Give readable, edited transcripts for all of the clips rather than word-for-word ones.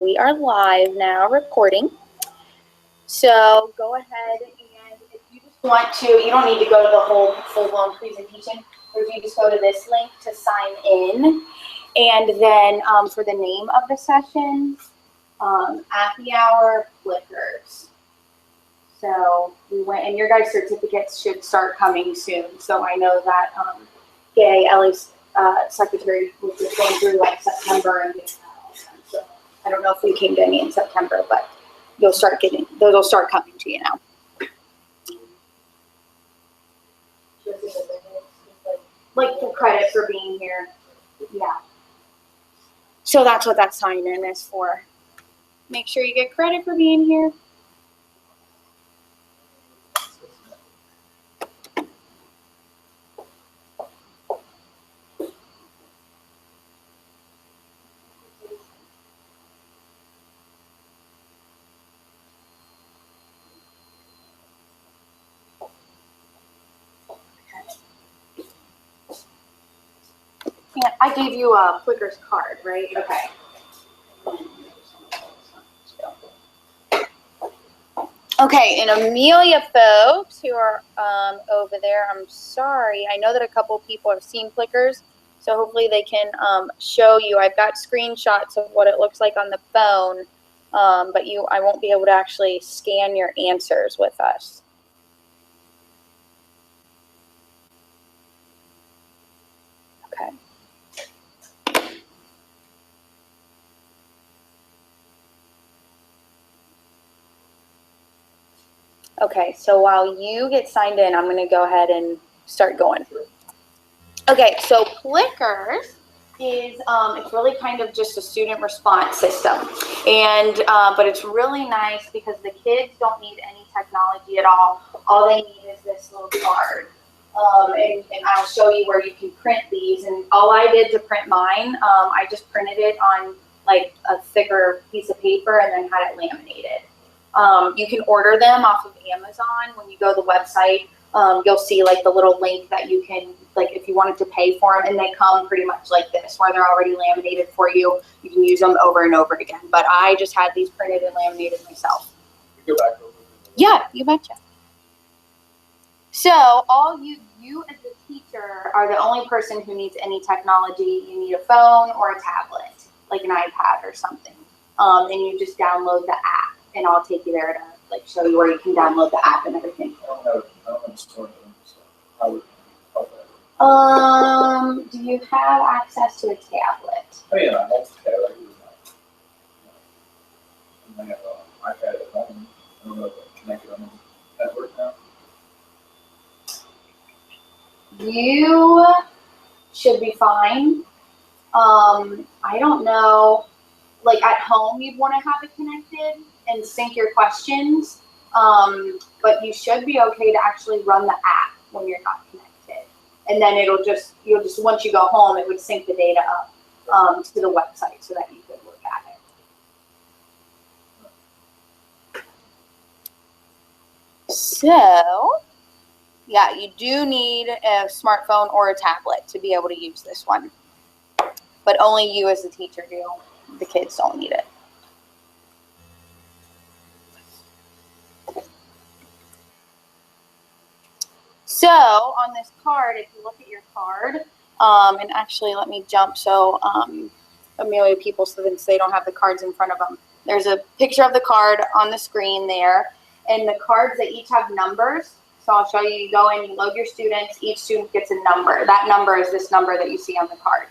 We are live now, recording. So go ahead and if you just want to, you don't need to go to the whole full-blown presentation, or if you just go to this link to sign in, and then for the name of the session, Appy Hour Plickers. So we went, and your guys' certificates should start coming soon. So I know that Gay, Ellie's secretary, was just going through like September and getting that all done. So I don't know if we came to any in September, but you'll start getting, those will start coming to you now. Like for credit for being here. Yeah. So that's what that sign in is for. Make sure you get credit for being here. Yeah, I gave you a Plickers card, right? Okay. Okay, and Amelia folks who are over there, I'm sorry. I know that a couple people have seen Plickers, so hopefully they can show you. I've got screenshots of what it looks like on the phone, but I won't be able to actually scan your answers with us. Okay. Okay, so while you get signed in, I'm going to go ahead and start going through. Okay, so Plickers is, it's really kind of just a student response system. And, but it's really nice because the kids don't need any technology at all. All they need is this little card. And I'll show you where you can print these. And all I did to print mine, I just printed it on like a thicker piece of paper and then had it laminated. You can order them off of Amazon. When you go to the website, you'll see like the little link that you can, like if you wanted to pay for them, and they come pretty much like this, where they're already laminated for you. You can use them over and over again. But I just had these printed and laminated myself. You go back over. Yeah, you betcha. So all you as the teacher are the only person who needs any technology. You need a phone or a tablet, like an iPad or something. And you just download the app. And I'll take you there to like show you where you can download the app and everything. I don't have a smartphone, so how would you help that? Do you have access to a tablet? Oh yeah, I have a tablet. I use that. And I have an iPad at home. I don't know if I connected on the network now. You should be fine. I don't know. Like at home, you'd want to have it connected and sync your questions, but you should be okay to actually run the app when you're not connected. And then you'll just once you go home, it would sync the data up to the website so that you could look at it. So, yeah, you do need a smartphone or a tablet to be able to use this one, but only you as the teacher do. The kids don't need it. So on this card, if you look at your card, and actually let me jump so Amelia people, so they don't have the cards in front of them. There's a picture of the card on the screen there, and the cards, they each have numbers. So I'll show you. You go in, you load your students. Each student gets a number. That number is this number that you see on the card.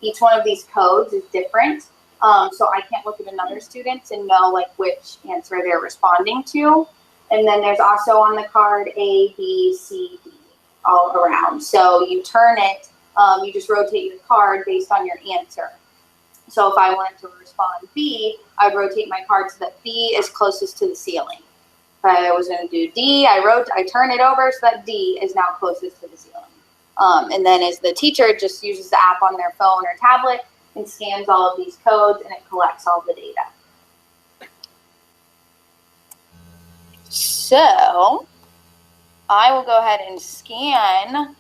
Each one of these codes is different. So I can't look at another student and know like which answer they're responding to. And then there's also on the card A, B, C, D all around. So you turn it, you just rotate the card based on your answer. So if I wanted to respond B, I would rotate my card so that B is closest to the ceiling. If I was going to do D, I turn it over so that D is now closest to the ceiling. And then as the teacher just uses the app on their phone or tablet and scans all of these codes, and it collects all the data. So I will go ahead and scan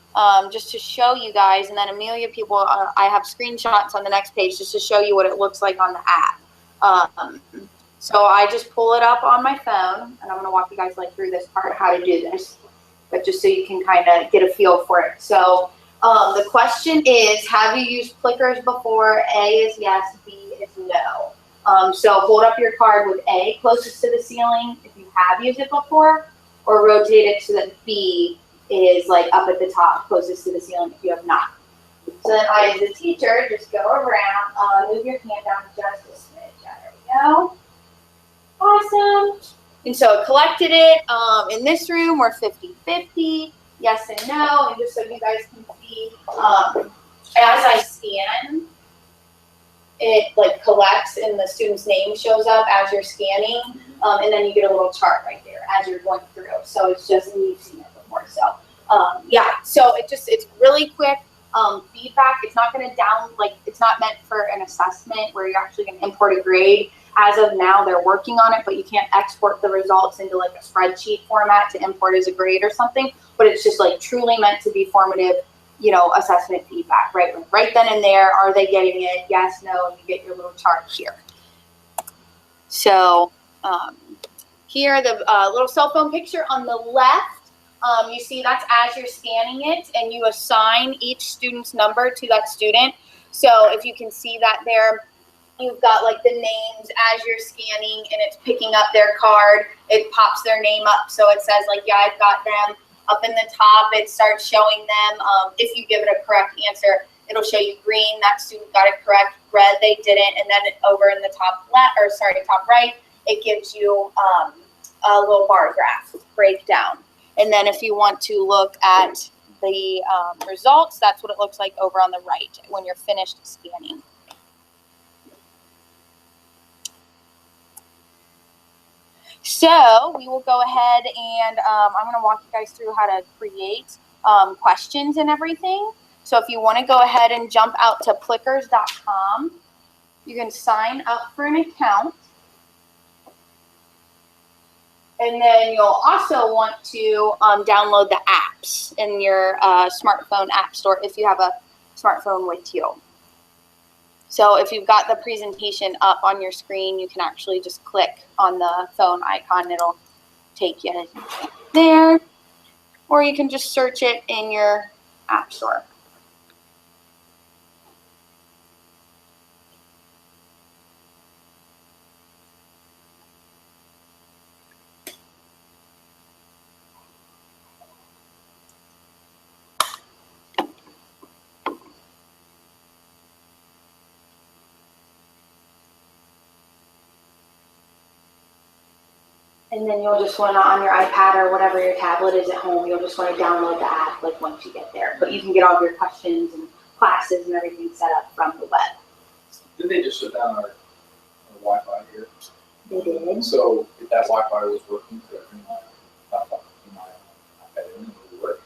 just to show you guys, and then Amelia people, I have screenshots on the next page just to show you what it looks like on the app. So I just pull it up on my phone, and I'm going to walk you guys like through this part, how to do this, but just so you can kind of get a feel for it. So the question is, have you used Plickers before? A is yes, B is no. So hold up your card with A closest to the ceiling if you have used it before, or rotate it so that B is like up at the top closest to the ceiling if you have not. So then I, as a teacher, just go around, move your hand down just a smidge. There we go. Awesome. And so I collected it. In this room, we're 50-50, yes and no. And just so you guys can see, as I scan, it like collects and the student's name shows up as you're scanning. And then you get a little chart right there as you're going through. So it's just, and you've seen it before. So yeah, so it's really quick. Feedback, it's not going to it's not meant for an assessment where you're actually going to import a grade. As of now, they're working on it, but you can't export the results into like a spreadsheet format to import as a grade or something, but it's just like truly meant to be formative, you know, assessment feedback, right? Right then and there, are they getting it? Yes, no, and you get your little chart here. So here, the little cell phone picture on the left, you see that's as you're scanning it, and you assign each student's number to that student. So if you can see that there, you've got like the names as you're scanning, and it's picking up their card. It pops their name up, so it says like, yeah, I've got them. Up in the top, it starts showing them. If you give it a correct answer, it'll show you green, that student got it correct. Red, they didn't. And then over in the top left, or sorry, top right, it gives you a little bar graph breakdown. And then if you want to look at the results, that's what it looks like over on the right when you're finished scanning. So we will go ahead and I'm going to walk you guys through how to create questions and everything. So if you want to go ahead and jump out to plickers.com, you can sign up for an account. And then you'll also want to download the apps in your smartphone app store if you have a smartphone with you. So if you've got the presentation up on your screen, you can actually just click on the phone icon. It'll take you there. Or you can just search it in your app store. And then you'll just want to, on your iPad or whatever your tablet is at home, you'll just want to download the app like once you get there. But you can get all of your questions and classes and everything set up from the web. Didn't they just shut down our Wi-Fi here? They did. So if that Wi-Fi was working, could I bring my laptop in my iPad in, would it work?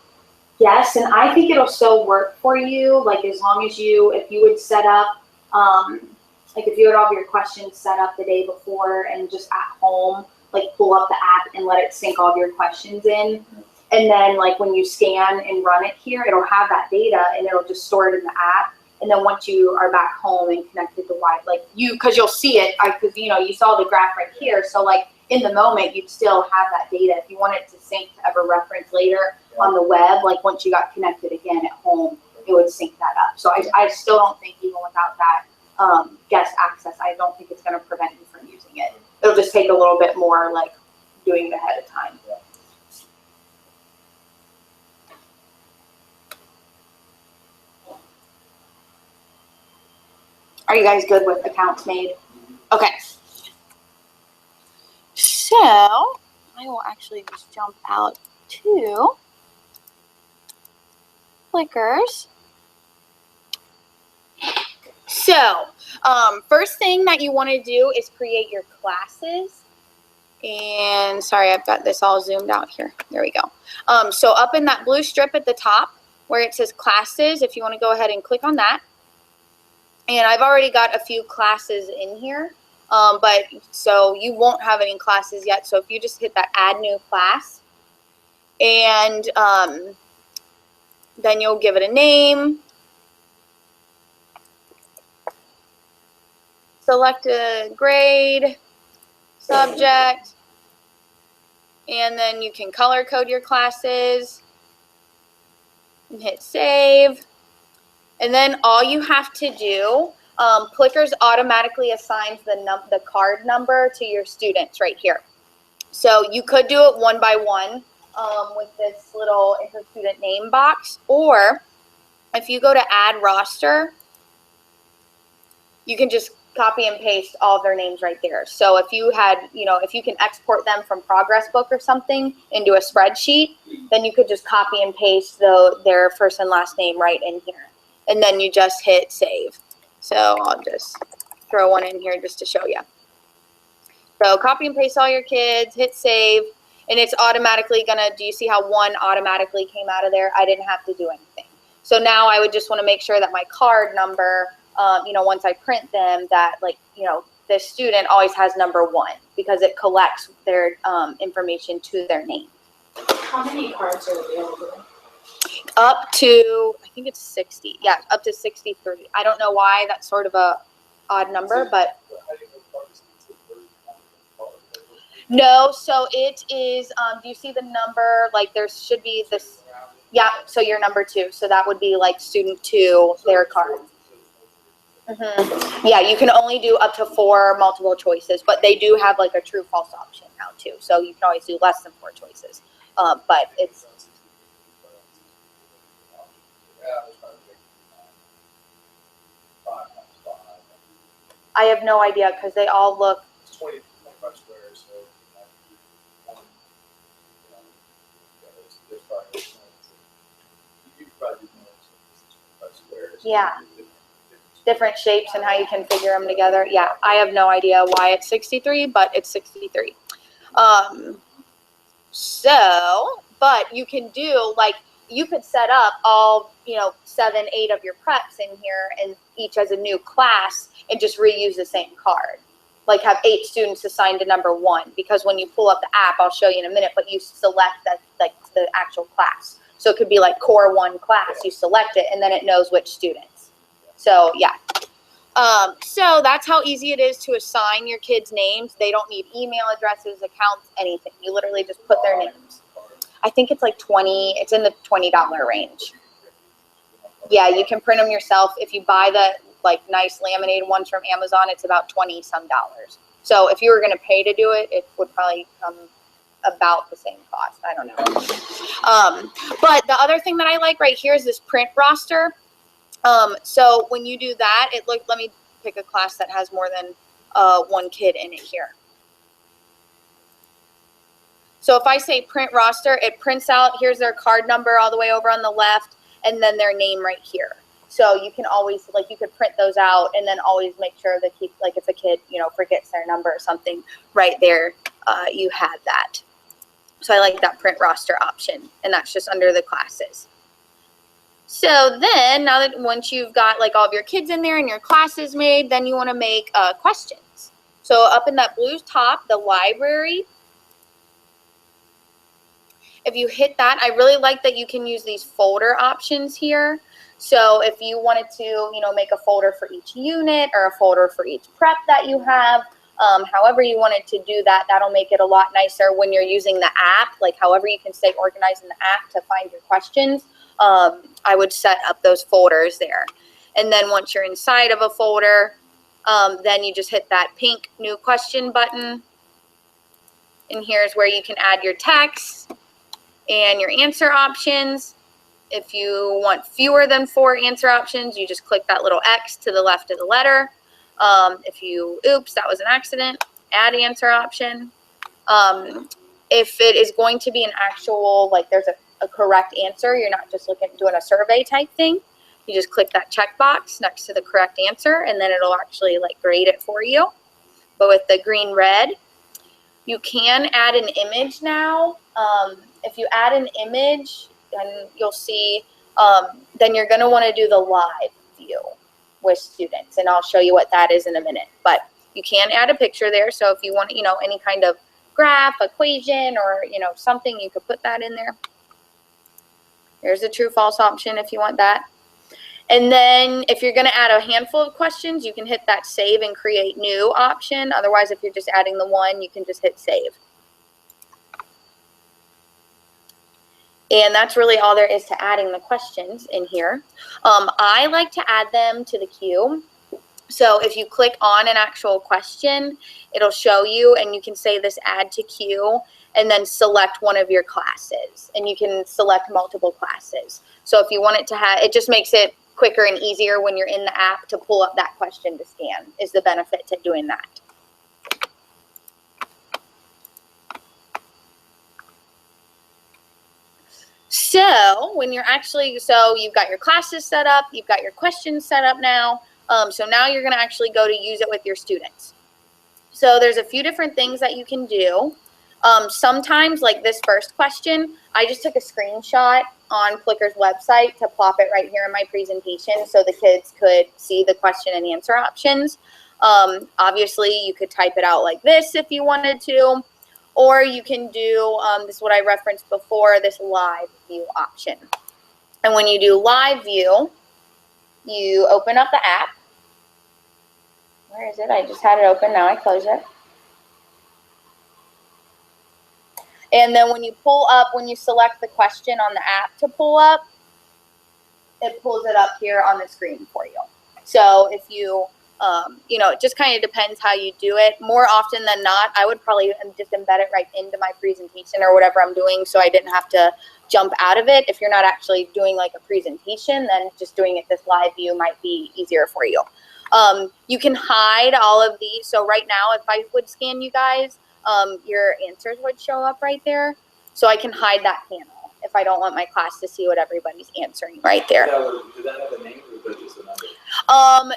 Yes, and I think it'll still work for you, like as long as if you would set up, like if you had all of your questions set up the day before and just at home, like pull up the app and let it sync all of your questions in. And then like when you scan and run it here, it'll have that data and it'll just store it in the app. And then once you are back home and connected to Wi-Fi, like cause you'll see it, cause you know, you saw the graph right here. So like in the moment, you'd still have that data. If you want it to sync to ever reference later on the web, like once you got connected again at home, it would sync that up. So I still don't think even without that guest access, I don't think it's gonna prevent you from using it. It'll just take a little bit more like doing it ahead of time. Yeah. Are you guys good with accounts made? Okay. So I will actually just jump out to Plickers. So first thing that you want to do is create your classes. And sorry, I've got this all zoomed out here. There we go. So up in that blue strip at the top where it says classes, if you want to go ahead and click on that. And I've already got a few classes in here, but so you won't have any classes yet. So if you just hit that add new class, and then you'll give it a name. select a grade, subject, and then you can color code your classes and hit save. And then all you have to do, Plickers automatically assigns the card number to your students right here. So you could do it one by one with this little inter-student name box, or if you go to add roster, you can just copy and paste all of their names right there. So if you had, if you can export them from Progress Book or something into a spreadsheet, then you could just copy and paste their first and last name right in here. And then you just hit save. So I'll just throw one in here just to show you. So copy and paste all your kids, hit save, and it's automatically gonna, do you see how one automatically came out of there? I didn't have to do anything. So now I would just wanna make sure that my card number, once I print them, that this student always has number 1 because it collects their information to their name. How many cards are available? Up to, I think it's 60. Yeah, up to 63. I don't know why that's sort of a odd number, but no. So it is, do you see the number? Like there should be this, yeah, so you're number 2. So that would be like student 2, their card. Yeah, you can only do up to 4 multiple choices, but they do have like a true false option now too. So you can always do less than 4 choices. But it's, I have no idea because they all look. 25 squares, so there's probably you could probably do more than 25 squares. Yeah. Different shapes and how you can figure them together. Yeah, I have no idea why it's 63, but it's 63. But you can do, like, you could set up all, 7, 8 of your preps in here and each as a new class and just reuse the same card. Like have 8 students assigned to number 1, because when you pull up the app, I'll show you in a minute, but you select that, like the actual class. So it could be like core 1 class, you select it and then it knows which students. So yeah. So that's how easy it is to assign your kids' names. They don't need email addresses, accounts, anything. You literally just put their names. I think it's like 20, it's in the $20 range. Yeah, you can print them yourself. If you buy the like nice laminated ones from Amazon, it's about $20 some. So if you were gonna pay to do it, it would probably come about the same cost. I don't know. But the other thing that I like right here is this print roster. So when you do that, let me pick a class that has more than 1 kid in it here. So if I say print roster, it prints out, here's their card number all the way over on the left, and then their name right here. So you can always, like, you could print those out and then always make sure that like if a kid, forgets their number or something, right there, you have that. So I like that print roster option, and that's just under the classes. So then, now that once you've got like all of your kids in there and your classes made, then you want to make questions. So up in that blue top, the library, if you hit that, I really like that you can use these folder options here. So if you wanted to, make a folder for each unit or a folder for each prep that you have, however you wanted to do that, that'll make it a lot nicer when you're using the app. Like however you can stay organized in the app to find your questions. I would set up those folders there. And then once you're inside of a folder, then you just hit that pink new question button. And here's where you can add your text and your answer options. If you want fewer than 4 answer options, you just click that little X to the left of the letter. Oops, that was an accident, add answer option. If it is going to be an actual, like there's a correct answer, you're not just doing a survey type thing, you just click that checkbox next to the correct answer and then it'll actually like grade it for you. But with the green red, you can add an image now. If you add an image, then you'll see, then you're gonna wanna do the live view with students, and I'll show you what that is in a minute. But you can add a picture there, so if you want, any kind of graph, equation, or, something, you could put that in there. There's a true false option if you want that. And then if you're going to add a handful of questions, you can hit that save and create new option. Otherwise, if you're just adding the one, you can just hit save. And that's really all there is to adding the questions in here. I like to add them to the queue. So if you click on an actual question, it'll show you, and you can say this add to queue, and then select one of your classes. And you can select multiple classes. So if you want it to have, it just makes it quicker and easier when you're in the app to pull up that question to scan, is the benefit to doing that. So when you're actually, so you've got your classes set up, you've got your questions set up now. So now you're going to actually go to use it with your students. So there's a few different things that you can do. Sometimes, like this first question, I just took a screenshot on Plickers' website to plop it right here in my presentation so the kids could see the question and answer options. Obviously, you could type it out like this if you wanted to, or you can do, this is what I referenced before, this live view option. And when you do live view, you open up the app. Where is it? I just had it open, now I close it. And then when you pull up, when you select the question on the app to pull up, it pulls it up here on the screen for you. So if you, you know, it just kind of depends how you do it. More often than not, I would probably just embed it right into my presentation or whatever I'm doing so I didn't have to jump out of it. If you're not actually doing like a presentation, then just doing it this live view might be easier for you. You can hide all of these. So right now, if I would scan you guys, your answers would show up right there. So I can hide that panel if I don't want my class to see what everybody's answering right there. Did that have a name or is that just a number?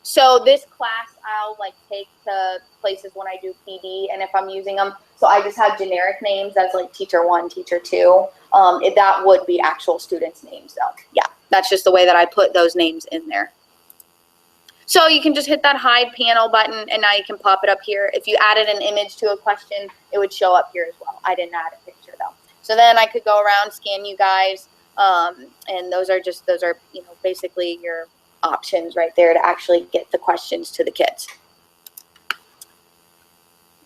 So this class I'll like take to places when I do PD and if I'm using them. So I just have generic names that's like teacher 1, teacher 2. That would be actual students' names though. Yeah, that's just the way that I put those names in there. So you can just hit that hide panel button and now you can pop it up here. If you added an image to a question, it would show up here as well. I didn't add a picture though. So then I could go around, scan you guys, and those are, you know, basically your options right there to actually get the questions to the kids.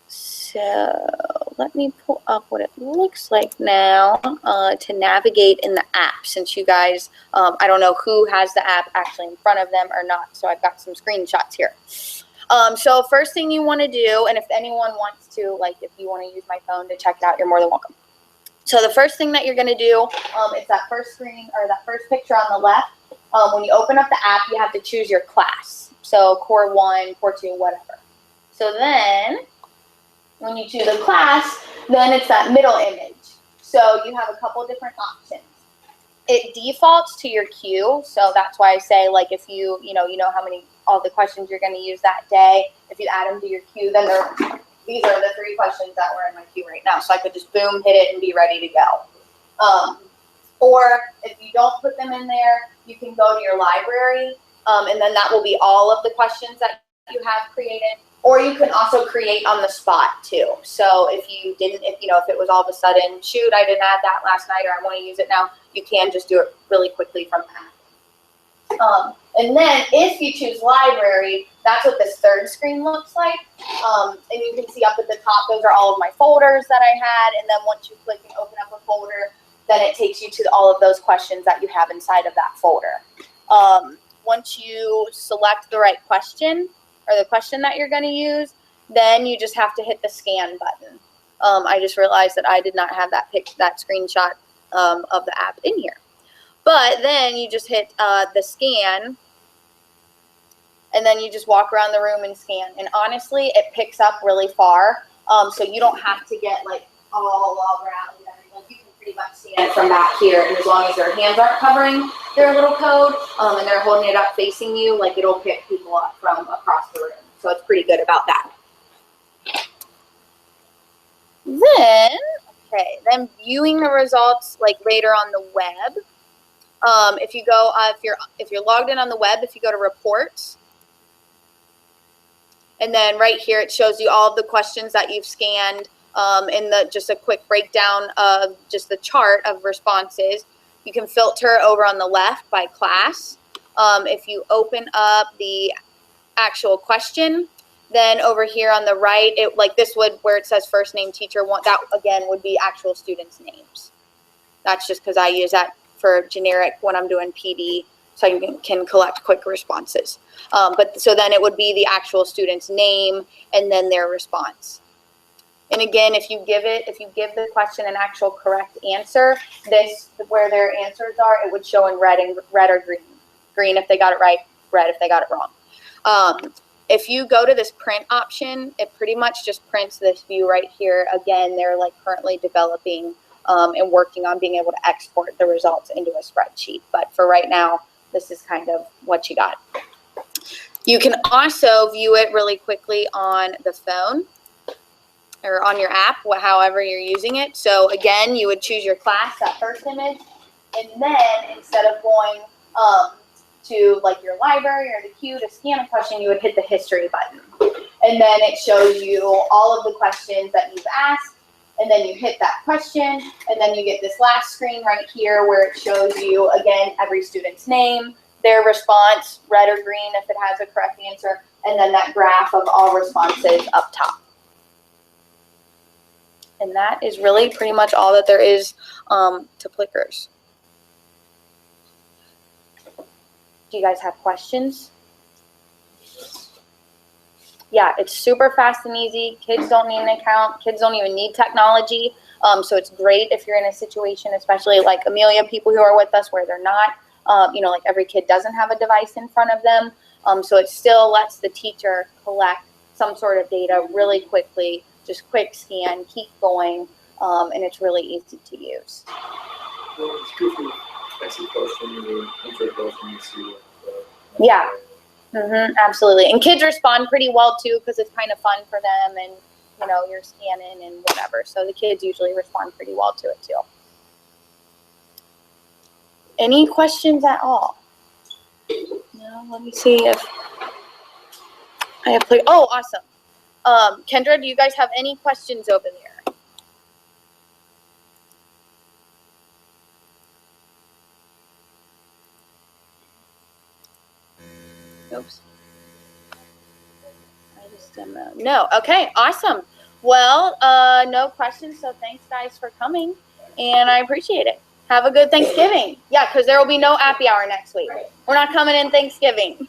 So let me pull up what it looks like now to navigate in the app, since you guys, I don't know who has the app actually in front of them or not, so I've got some screenshots here. So first thing you want to do, and if anyone wants to, like if you want to use my phone to check it out, you're more than welcome. So the first thing that you're going to do is that first screen or that first picture on the left. When you open up the app, you have to choose your class. So Core 1, Core 2, whatever. So then when you choose a class, then it's that middle image. So you have a couple different options. It defaults to your queue. So that's why I say, like, if you know how many, all the questions you're going to use that day. If you add them to your queue, then these are the 3 questions that were in my queue right now. So I could just boom, hit it, and be ready to go. Or if you don't put them in there, you can go to your library, and then that will be all of the questions that you have created. Or you can also create on the spot too. So if you didn't, if it was all of a sudden, shoot, I didn't add that last night, or I want to use it now, you can just do it really quickly from that. And then if you choose library, that's what this third screen looks like. And you can see up at the top, those are all of my folders that I had. And then once you click and open up a folder, then it takes you to all of those questions that you have inside of that folder. Once you select the right question, or the question that you're going to use, then you just have to hit the scan button. I just realized that I did not have that screenshot of the app in here. But then you just hit the scan, and then you just walk around the room and scan. And honestly, it picks up really far, so you don't have to get like all around. Like, you can pretty much scan it from back here, and as long as their hands aren't covering their little code, and they're holding it up facing you, like, it'll pick people up from across the room. So it's pretty good about that. Then viewing the results like later on the web. If you go, if you're logged in on the web, if you go to reports, and then right here it shows you all of the questions that you've scanned, and just a quick breakdown of just the chart of responses. You can filter over on the left by class. If you open up the actual question, then over here on the right, it like this would, where it says first name teacher, that again would be actual students' names. That's just because I use that for generic when I'm doing PD, so I can collect quick responses. But so then it would be the actual student's name and then their response. And again, if you give the question an actual correct answer, this where their answers are, it would show in red or green. Green if they got it right, red if they got it wrong. If you go to this print option, it pretty much just prints this view right here. Again, they're like currently developing and working on being able to export the results into a spreadsheet. But for right now, this is kind of what you got. You can also view it really quickly on the phone or on your app, however you're using it. So again, you would choose your class, that first image, and then instead of going to like your library or the queue to scan a question, you would hit the history button. And then it shows you all of the questions that you've asked, and then you hit that question, and then you get this last screen right here where it shows you, again, every student's name, their response, red or green if it has a correct answer, and then that graph of all responses up top. And that is really pretty much all that there is to Plickers. Do you guys have questions? Yeah, it's super fast and easy. Kids don't need an account. Kids don't even need technology. So it's great if you're in a situation, especially like Amelia, people who are with us where they're not, like every kid doesn't have a device in front of them. So it still lets the teacher collect some sort of data really quickly, just quick scan, keep going, and it's really easy to use. Well, it's good for next question or intro question to see what. Yeah. Absolutely. And kids respond pretty well too because it's kind of fun for them and, you're scanning and whatever. So the kids usually respond pretty well to it too. Any questions at all? No, let me see if I have played. Oh, awesome. Kendra, do you guys have any questions over there? Oops. No. Okay, awesome. Well, no questions, so thanks guys for coming, and I appreciate it. Have a good Thanksgiving. Yeah, because there will be no Appy Hour next week. We're not coming in Thanksgiving.